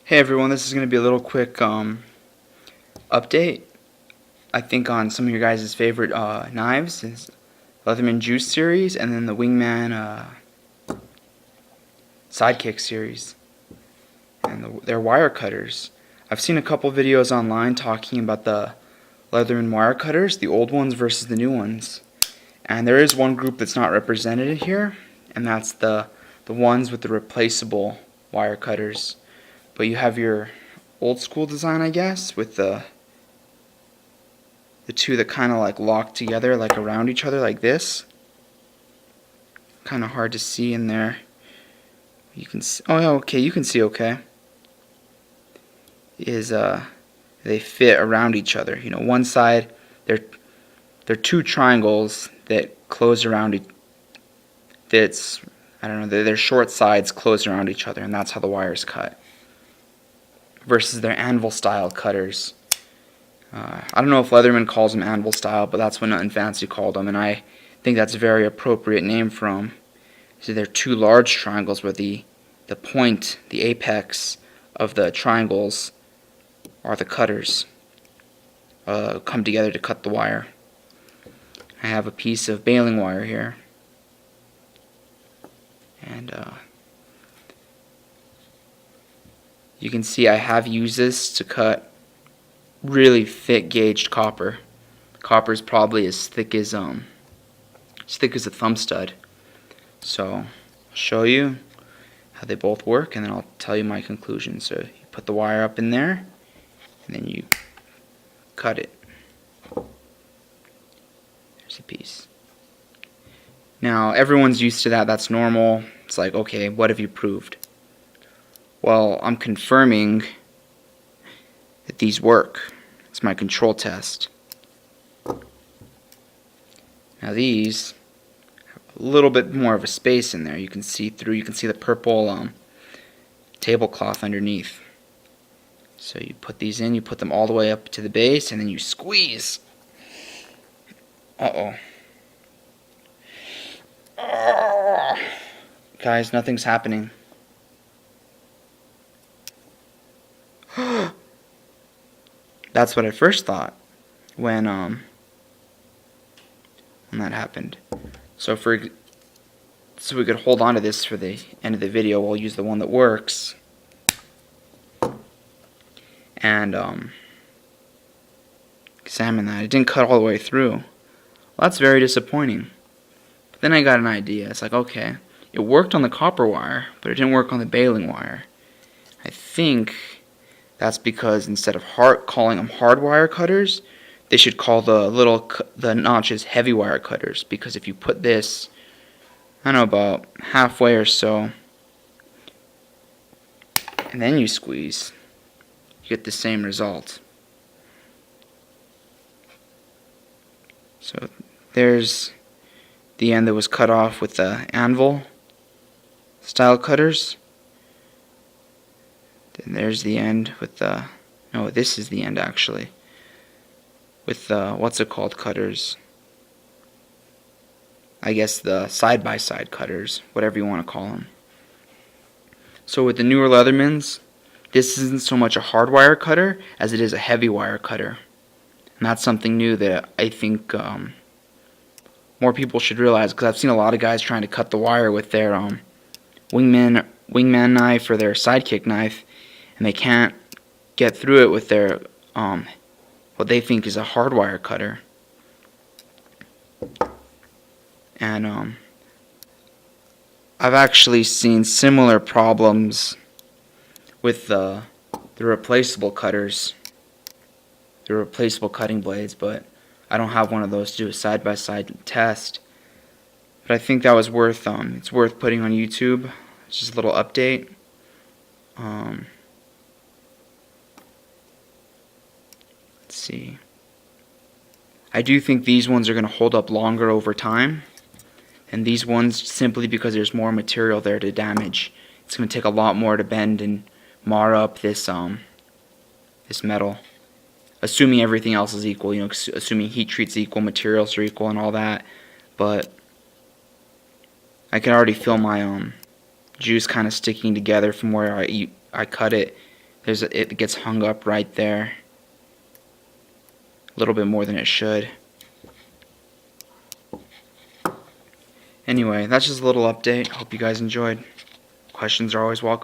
Hey everyone, this is going to be a little quick update. I think on some of your guys' favorite knives is Leatherman Juice series and then the Wingman Sidekick series and their wire cutters. I've seen a couple videos online talking about the Leatherman wire cutters, the old ones versus the new ones. And there is one group that's not represented here, and that's the ones with the replaceable wire cutters. But you have your old school design, I guess, with the two that kind of like lock together, like around each other, like this. Kind of hard to see in there. You can see, oh yeah, okay, you can see okay. Is they fit around each other. You know, one side they're two triangles that close around that's I don't know, their short sides close around each other, and that's how the wire's cut. Versus their anvil style cutters. I don't know if Leatherman calls them anvil style, but that's what Nut and Fancy called them, and I think that's a very appropriate name for them. So they're two large triangles where the point, the apex of the triangles are the cutters. Come together to cut the wire. I have a piece of baling wire here, and you can see I have used this to cut really thick gauged copper. Copper is probably as thick as a thumb stud. So I'll show you how they both work, and then I'll tell you my conclusion. So you put the wire up in there, and then you cut it. There's a piece. Now everyone's used to that. That's normal. It's like, okay, what have you proved? Well, I'm confirming that these work. It's my control test. Now these have a little bit more of a space in there. You can see through. You can see the purple tablecloth underneath. So you put these in. You put them all the way up to the base, and then you squeeze. Uh-oh. Guys, nothing's happening. That's what I first thought when that happened. So we could hold on to this for the end of the video, we'll use the one that works. And examine that. It didn't cut all the way through. Well, that's very disappointing. But then I got an idea. It's like, okay, it worked on the copper wire, but it didn't work on the baling wire. I think that's because instead of calling them hard wire cutters, they should call the notches heavy wire cutters, because if you put this, I don't know, about halfway or so, and then you squeeze, you get the same result. So there's the end that was cut off with the anvil style cutters. Then there's the end with the, no, this is the end actually, with the, what's it called, cutters. I guess the side-by-side cutters, whatever you want to call them. So with the newer Leathermans, this isn't so much a hard wire cutter as it is a heavy wire cutter. And that's something new that I think more people should realize, because I've seen a lot of guys trying to cut the wire with their wingman knife or their sidekick knife, and they can't get through it with their what they think is a hard wire cutter. And I've actually seen similar problems with the replaceable cutters, the replaceable cutting blades, but I don't have one of those to do a side-by-side test. But I think that was worth it's worth putting on YouTube. It's just a little update. Let's see. I do think these ones are going to hold up longer over time, and these ones, simply because there's more material there to damage. It's going to take a lot more to bend and mar up this this metal, assuming everything else is equal. You know, assuming heat treat's equal, materials are equal, and all that. But I can already feel my juice kind of sticking together from where I cut it it gets hung up right there. A little bit more than it should. Anyway, that's just a little update. Hope you guys enjoyed. Questions are always welcome.